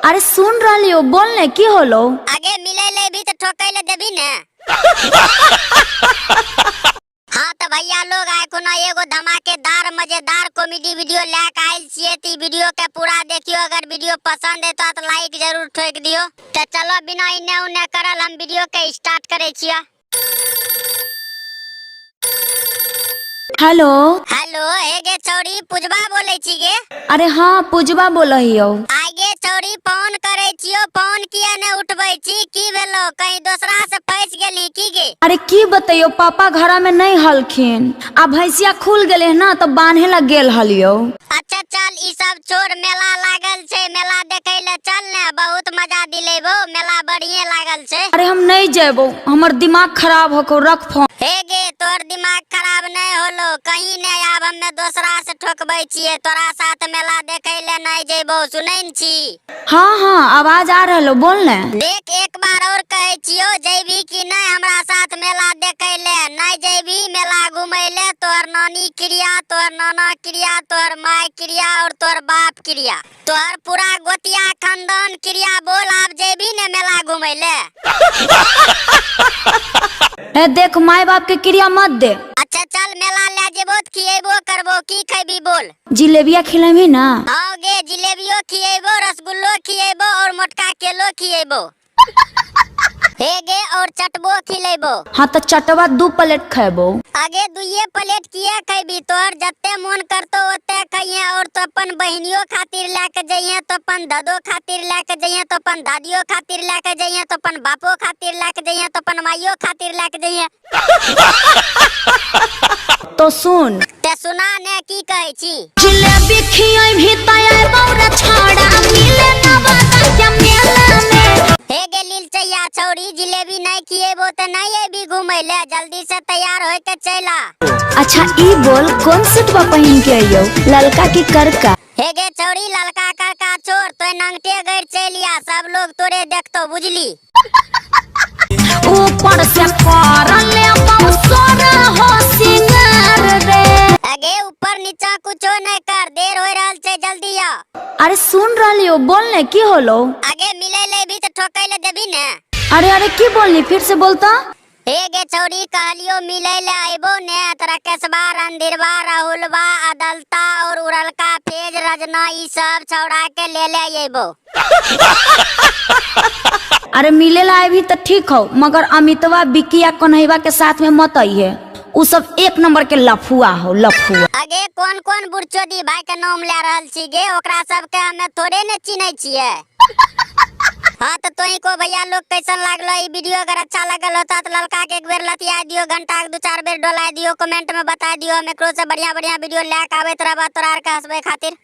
अरे सुन रही हो, बोल ने की होलो। आगे मिले ले भी तो ठोकै ले देबी ने। हाँ तो भैया लोग आए को ना एगो धमाकेदार मजेदार कॉमेडी वीडियो लेके आइल छिए। ती वीडियो के पूरा देखियो, अगर वीडियो पसंद है तो लाइक जरूर ठोक दियो। तो चलो बिना इन्ने उन्ने करल हम वीडियो के स्टार्ट करे छिए। हेलो हेलो, एगे चौड़ी पुजबा बोले छी गे। अरे हाँ पुजबा बोलहियो। आगे चौड़ी फोन करे छियो, फोन किया ने उठबै छी, की भेलो कहीं दूसरा से फंस गेली की गे। अरे की बताइयो, पापा घर में नहीं हलखिन, आ भैंसिया खुल गए ना तो बांधे लग गेल हलियो। अच्छा चल ई सब छोड़, मेला लागल छे, मेला देखे ले चल ने, बहुत मजा दिलेबो, मेला बढ़िया लागल छे। अरे हम नहीं जेबो, हमर दिमाग खराब होको, रख फोन। हे गे तोर दिमाग खराब नहीं होलो, कहीं नहीं आब हमें दूसरा से ठोकबै छिए, तोरा साथ मेला देखे ले नहीं जेबो, सुनैन छी। हाँ हाँ आवाज आ रहलो, बोल ने। देख एक बार और कहे छियो, जेबी कि नहीं हमरा साथ मेला देखे ले, नहीं जेबी मेला घूमे ले, तोर नानी क्रिया, तोर नाना क्रिया, तोर माय क्रिया और तोर बाप क्रिया, तोर पूरा गोतिया खानदान क्रिया बोल, आप जेबी ने मेला घूमे ले। ए देख माय बाप के क्रिया मत दे। अच्छा चल मेला ले जेबो त खिएबो करबो, की खैबी बोल। जिलेबिया खिलेबी ना। हाँ गे जिलेबियो खिएबो, रसगुल्लो खिएबो और मोटका केलो खिएबो। हे गे और चटबो खिलेबो। हाँ तो चटवा 2 प्लेट खेबो। आगे 2 प्लेट किए खैबी, तोर जत्ते मन करतो ओते खइए, और तो अपन बहनियों खातिर लेके जइए, तो अपन दादो खातिर लेके जइए, तो अपन दादियों खातिर लेके जइए, तो अपन बापो खातिर लेके जइए, तो अपन माइयो खातिर लेके जइए। तो सुन ते सुना ने की कहै छी। जिलेबी खियाई भी तय बौरा छाड़ा मिले ना बाता के मेला में। हे गे लील चैया छौरी, जिलेबी नहीं खिएबो त नहीं एबी घूमे ले, जल्दी से तैयार होय के चला। अच्छा ई बोल कौन सेटवा पहन के आइयो, ललका की करका। हे गे छौरी ललका करका छोड़, तो नंगटे गैर चलिया, सब लोग तोरे देखतो बुझली। ऊपर से कर ले बौसरा हो सिंगार रे। आगे ऊपर नीचा कुछो नहीं कर, देर हो रहल छे, जल्दी आ। अरे सुन रही हो, बोल ने की होलो। आगे मिले ले भी तो ठोकै ले देबी ने। अरे अरे की बोलनी, फिर से बोलता। हे गे छौरी कहलियो मिले ले आइबो ने, तोरा केसबा रणधीरवा राहुलवा अदलता और उड़लका फेज रजना ई सब छौड़ा के ले आइबो। अरे मिले लाए भी तो ठीक हो, मगर अमितवा बिकिया कन्हैया के साथ में मत आइए, उ सब 1 नंबर के लफुआ हो, लफुआ। आगे कौन कौन बुढ़चोदी भाई के नाम ले रहल छी गे, ओकरा सब के हमें थोड़े ने चिन्है छिए। हाँ तो तोही को भैया लोग कैसन लागलो ई वीडियो, अगर अच्छा लगल होता तो ललका के एक बेर लतिया दियो, घंटा के 2-4 बेर डोला दियो, कमेंट में बता दियो, हम एकरो से बढ़िया बढ़िया वीडियो लेके आबैत रहबा तोरा आर के हंसबे खातिर।